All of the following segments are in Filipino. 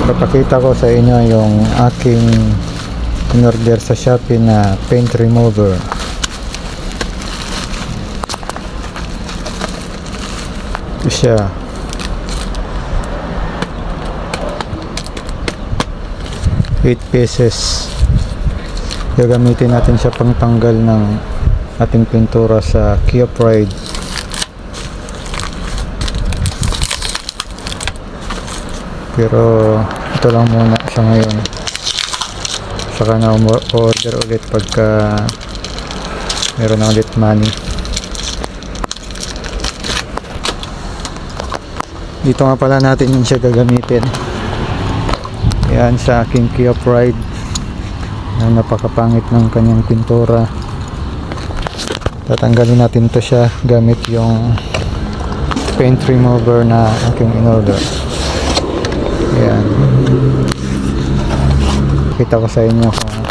Papakita ko sa inyo yung aking in-order sa Shopee na paint remover. Ito siya. Eight pieces. Gagamitin natin siya pang tanggal ng ating pintura sa Kia Pride. Pero ito lang muna sa ngayon. Saka na order ulit pagka meron na ulit money. Dito nga pala natin yun siya gagamitin. Yan sa aking Kia Pride na napakapangit ng kanyang pintura. Tatanggalin natin to siya gamit yung paint remover na aking in-order. Ayan. Kita ko sa inyo kung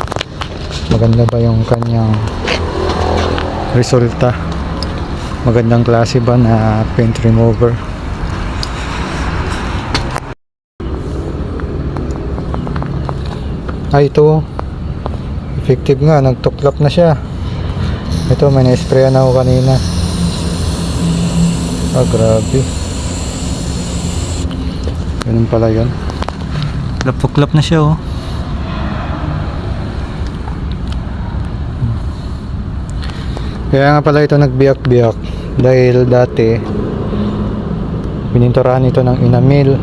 maganda ba yung kanyang resulta. Magandang klase ba na paint remover. Ay, ito effective nga, nagtuklap na siya. Ito, may na-sprayan ako kanina. Grabe. Ganun pala yun. Tuklap na siya, oh. Kaya nga pala ito nagbiyak-biyak dahil dati pininturahan ito ng enamel.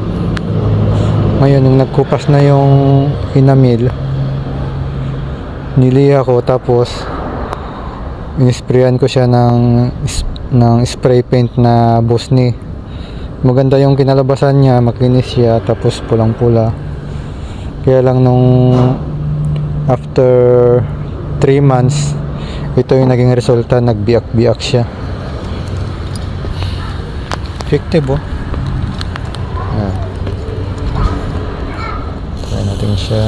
Ngayon nung nagkupas na yung enamel, niliha ko, tapos inisprayan ko siya ng spray paint na Bosni. Maganda yung kinalabasan niya, makinis siya, tapos pulang-pula. Kaya lang nung after 3 months, ito yung naging resulta, nagbiyak-biyak siya. Effective, oh. Ayan. Try natin siya.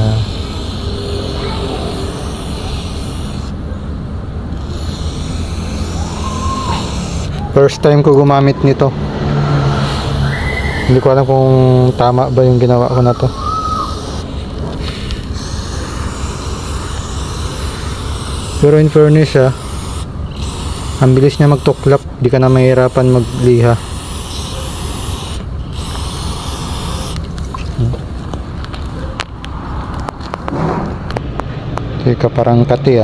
First time ko gumamit nito. Hindi ko alam kung tama ba yung ginawa ko na to. Pero in fairness, ang bilis niya magtuklap. Di ka na mahirapan magliha. Teka, parang kati,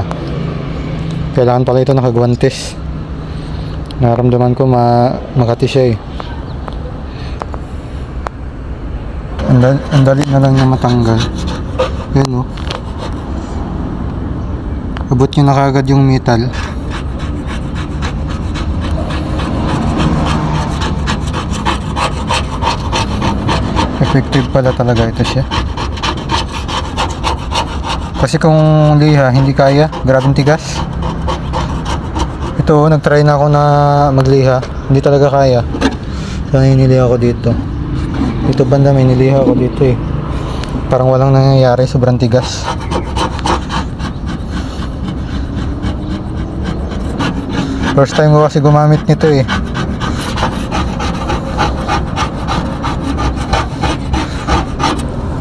Kailangan pala ito nakagwantes. Naramdaman ko makati siya, Ang dali na lang niya matanggal. Yan, oh. Abot niya na kagad yung metal. Effective pala talaga ito siya. Kasi kung liha hindi kaya, grabing tigas. Ito, nagtry na ako na magliha, hindi talaga kaya. Kaya niliha ako dito. Dito banda may niliha ako dito, Parang walang nangyayari, sobrang tigas. First time ko kasi gumamit nito,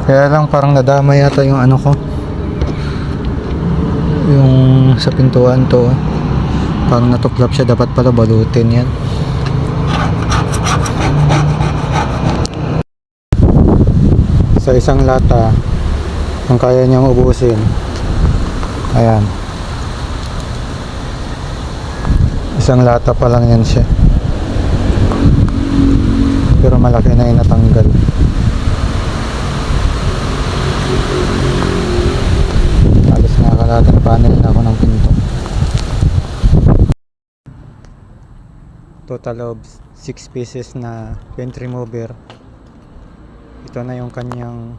Kaya lang parang nadama yata yung ano ko, yung sa pintuan to, Parang natuklap siya, dapat pala balutin yan. Sa isang lata, kung kaya niyang ubusin, ayan, isang lata pa lang yan siya, pero malaki na yung natanggal. Halos nakakalating panel na ako ng pinto. Total of 6 pieces na paint remover. Ito na yung kanyang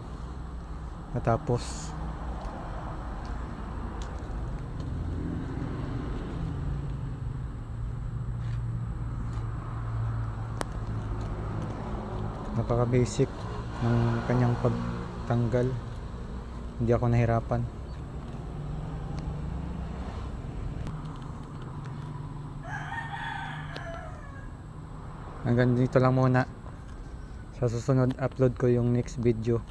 natapos. Napaka basic ng kanyang pagtanggal. Hindi ako nahirapan. Hanggang dito lang muna. Sa susunod upload ko yung next video.